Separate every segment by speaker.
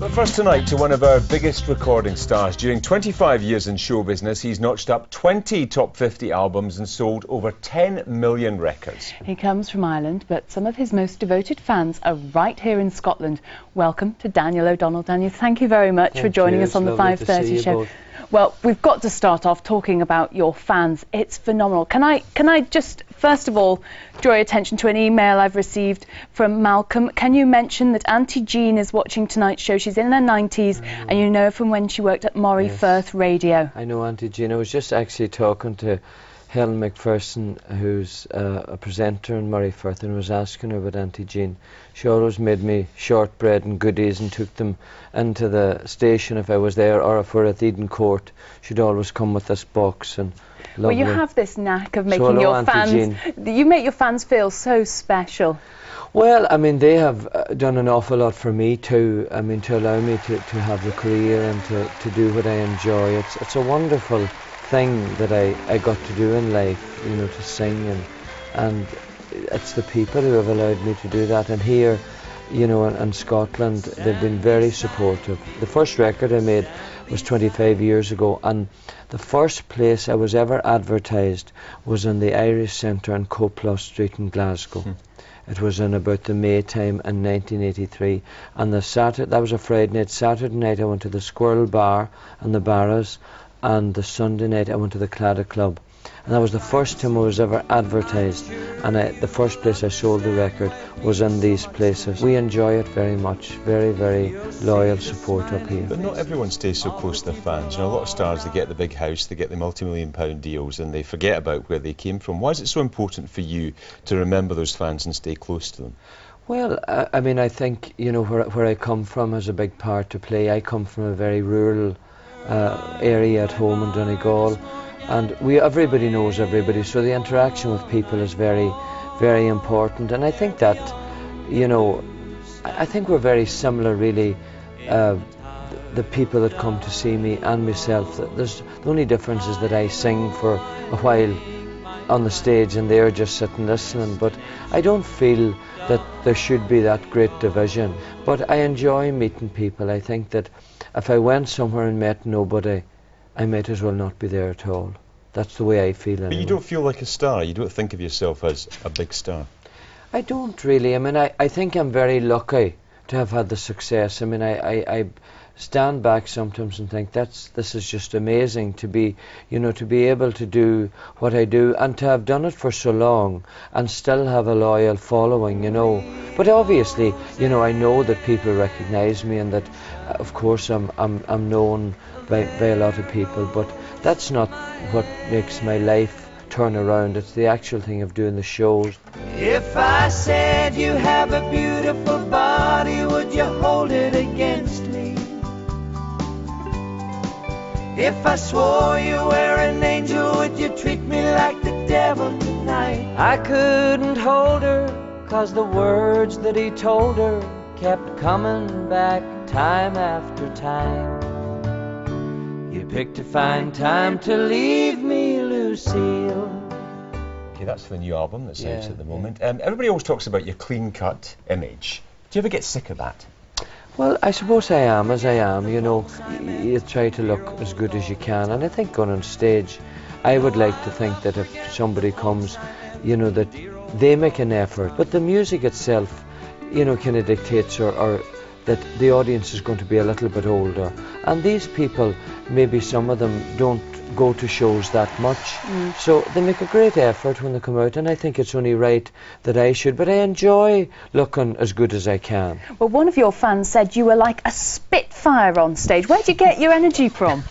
Speaker 1: But first tonight to one of our biggest recording stars. During 25 years in show business, he's notched up 20 top 50 albums and sold over 10 million records.
Speaker 2: He comes from Ireland, but some of his most devoted fans are right here in Scotland. Welcome to Daniel O'Donnell. Daniel, thank you very much for joining us on the 5:30 show. Well, we've got to start off talking about your fans. It's phenomenal. Can I just, first of all, draw your attention to an email I've received from Malcolm. Can you mention that Auntie Jean is watching tonight's show? She's in her 90s, and you know from when she worked at Moray Firth Radio.
Speaker 3: I know Auntie Jean. I was just actually talking to Helen McPherson, who's a presenter in Moray Firth, and was asking her about Auntie Jean. She always made me shortbread and goodies and took them into the station if I was there, or if we're at Eden Court. She'd always come with this box and
Speaker 2: well, you have this knack of making your fans, you make your fans feel so special.
Speaker 3: Well, I mean, they have done an awful lot for me too. I mean, to allow me to have a career and to do what I enjoy. It's a wonderful thing that I got to do in life, you know, to sing, and it's the people who have allowed me to do that. And here, you know, in Scotland, they've been very supportive. The first record I made was 25 years ago, and the first place I was ever advertised was in the Irish Centre on Copland Street in Glasgow. It was in about the May time in 1983, and that was a Friday night. Saturday night I went to the Squirrel Bar and the Barras, and the Sunday night I went to the Claddagh Club. And that was the first time I was ever advertised, and the first place I sold the record was in these places. We enjoy it very much, very, very loyal support up here.
Speaker 1: But not everyone stays so close to their fans. You know, a lot of stars, they get the big house, they get the multi-million-pound deals, and they forget about where they came from. Why is it so important for you to remember those fans and stay close to them?
Speaker 3: Well, I mean, I think, you know, where I come from has a big part to play. I come from a very rural area at home in Donegal, and everybody knows everybody, so the interaction with people is very, very important. And I think that, you know, I think we're very similar, really, the people that come to see me and myself. The only difference is that I sing for a while on the stage and they're just sitting listening, but I don't feel that there should be that great division. But I enjoy meeting people. I think that if I went somewhere and met nobody, I might as well not be there at all. That's the way I feel anyway.
Speaker 1: But you don't feel like a star? You don't think of yourself as a big star?
Speaker 3: I don't really. I mean, I think I'm very lucky to have had the success. I mean, I stand back sometimes and think this is just amazing to be, you know, to be able to do what I do and to have done it for so long and still have a loyal following, you know. But obviously, you know, I know that people recognise me and that, of course, I'm known by a lot of people, but that's not what makes my life turn around. It's the actual thing of doing the shows.
Speaker 4: If I said you have a beautiful body, would you hold it against me? If I swore you were an angel, would you treat me like the devil tonight? I couldn't hold her, 'cause the words that he told her kept coming back time after time. You picked a fine time to leave me, Lucille.
Speaker 1: Okay, that's the new album that's out at the moment. Everybody always talks about your clean-cut image. Do you ever get sick of that?
Speaker 3: Well, I suppose I am as I am, you know. You try to look as good as you can, and I think going on stage, I would like to think that if somebody comes, you know, that they make an effort. But the music itself, you know, kind of dictates or that the audience is going to be a little bit older. And these people, maybe some of them don't go to shows that much. So they make a great effort when they come out, and I think it's only right that I should. But I enjoy looking as good as I can.
Speaker 2: Well, one of your fans said you were like a spitfire on stage. Where do you get your energy from?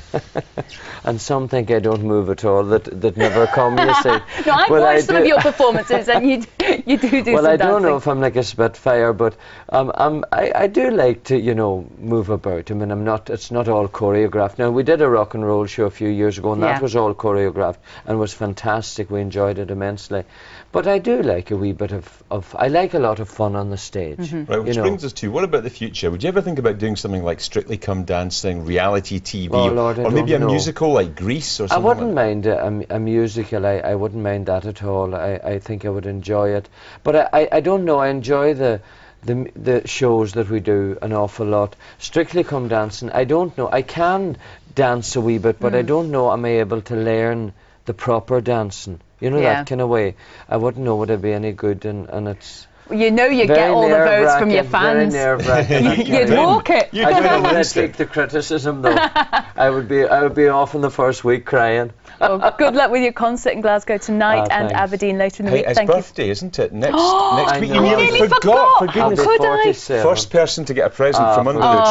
Speaker 3: And some think I don't move at all, that never come, you see.
Speaker 2: No, I've watched some of your performances, and you do
Speaker 3: well,
Speaker 2: some
Speaker 3: I don't
Speaker 2: dancing.
Speaker 3: know if I'm like a spitfire, but I do like to, you know, move about. I mean, it's not all choreographed. Now, we did a rock and roll show a few years ago, and that was all choreographed and was fantastic. We enjoyed it immensely. But I do like a wee bit of I like a lot of fun on the stage.
Speaker 1: Right, which brings us to, what about the future? Would you ever think about doing something like Strictly Come Dancing, reality TV,
Speaker 3: Oh, Lord,
Speaker 1: or maybe a musical like Grease or something?
Speaker 3: I wouldn't mind a musical. I wouldn't mind that at all. I think I would enjoy it. But I don't know. I enjoy the the shows that we do an awful lot. Strictly Come Dancing, I don't know. I can dance a wee bit, but I don't know am I able to learn the proper dancing. You know, that kind of way. I wouldn't know would I be any good, and it's...
Speaker 2: You know you get all the votes from your fans.
Speaker 3: Very nerve-wracking.
Speaker 2: You'd walk it.
Speaker 3: I don't know when I take the criticism though. I would be off in the first week crying.
Speaker 2: Well, good luck with your concert in Glasgow tonight and Aberdeen later in the week.
Speaker 1: It's
Speaker 2: Thank
Speaker 1: birthday,
Speaker 2: you.
Speaker 1: isn't it? Next week. You
Speaker 2: nearly
Speaker 1: nearly forgot. For goodness
Speaker 2: Could I?
Speaker 1: First person to get a present from under the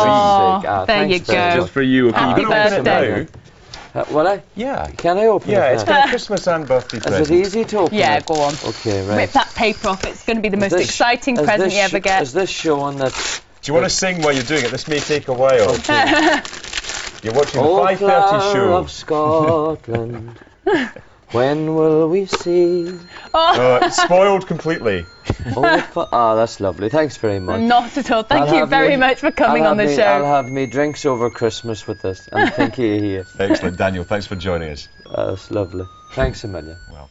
Speaker 1: tree.
Speaker 2: There you go.
Speaker 1: Just for you. Okay,
Speaker 2: Happy
Speaker 1: you can open it
Speaker 2: birthday.
Speaker 1: now.
Speaker 3: Will I?
Speaker 1: Yeah.
Speaker 3: Can I open it?
Speaker 1: Yeah, it's
Speaker 3: now?
Speaker 1: got a Christmas and birthday present.
Speaker 3: Is it easy to open?
Speaker 2: Yeah,
Speaker 3: it?
Speaker 2: go on.
Speaker 3: Okay, right.
Speaker 2: Rip that paper off. It's going to be the most exciting present you ever get.
Speaker 3: Is this showing that...
Speaker 1: Do you want to sing while you're doing it? This may take a while.
Speaker 3: Okay.
Speaker 1: You're watching the
Speaker 3: Oh,
Speaker 1: 5:30
Speaker 3: flower
Speaker 1: show.
Speaker 3: of Scotland, when will we see?
Speaker 1: It's spoiled completely.
Speaker 3: That's lovely. Thanks very much.
Speaker 2: Not at all. Thank you very much for coming on the show.
Speaker 3: I'll have me drinks over Christmas with this, and thank you here.
Speaker 1: Excellent, Daniel. Thanks for joining us.
Speaker 3: That's lovely. Thanks a million.
Speaker 1: Well.